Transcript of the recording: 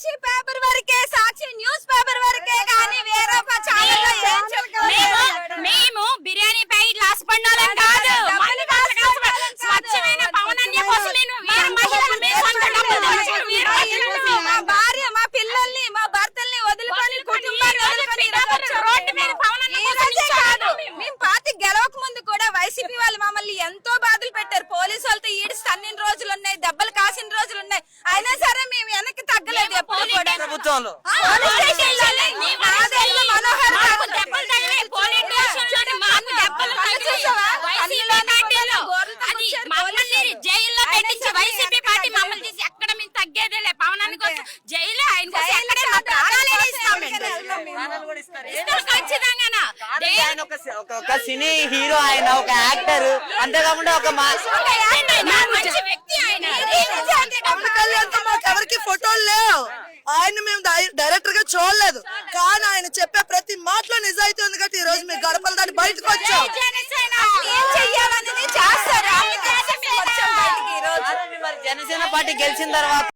సాక్షి paper వరకే, సాక్షి news paper వరకే కానీ వేరే ఛానల్లో ఏం చెప్తారు? మేము బిర్యానీ ప్యాకెట్ లాస్ పండాలని కాదు, స్వచ్ఛమైన పవనాన్ని కోసం నేను వీర మహిళలు, మీ సొంత డబ్బులు తెచ్చుకుని వీర మహిళలు. మా భార్య, మా పిల్లల్ని, మా భర్తల్ని వదులుకొని కుటుంబాన్ని వదులుకొని రోడ్డు మీద పవనాన్ని ఈ రోజే కాదు, మేము పార్టీ గెలవక ముందు కూడా వైసీపీ వాళ్ళు మమ్మల్ని ఎంతో బాధలు పెట్టారు. పోలీసు వాళ్ళతో ఈడ్చి తన్నిన రోజులు ఉన్నాయి, దెబ్బలు కాసిన రోజులు ఉన్నాయి. అయినా సరే మేము వెనక్కి తగ్గలేదు ఎప్పుడు కూడా. ప్రభుత్వంలో పోలీస్ స్టేషన్లోనే ఆదేళ్ల మనోహర్ మాకు దెబ్బలు తగిలాయి, పోలీస్ స్టేషన్లోనే మాకు దెబ్బలు తగిలాయి. వైసీపీ పార్టీలో అది మమ్మల్ని జైల్లో పెట్టించి వైసీపీ పార్టీ మమ్మల్ని తీసి ఎక్కడ మేము తగ్గేదేలే. పవనాన్ని కోసం జైలు, ఆయన కోసం ఎక్కడే మా ప్రాణాలే ఇస్తాం ఇస్తారు ఖచ్చితంగా. ఆయన ఒక సినీ హీరో, ఆయన ఒక యాక్టర్, అంతేకాకుండా ఒక మంచి వ్యక్తి ఆయన. పవన్ కళ్యాణ్ తో మాకు ఎవరికి ఫోటోలు లేవు. ఆయన మేము డైరెక్టర్ గా చూడలేదు, కానీ ఆయన చెప్పే ప్రతి మాటలో నిజాయితీ ఉంది కాబట్టి ఈ రోజు మీ గడపల దాన్ని బయటకు వచ్చాం. ఏం చెయ్యాలనేది చేస్తారు. జనసేన పార్టీ గెలిచిన తర్వాత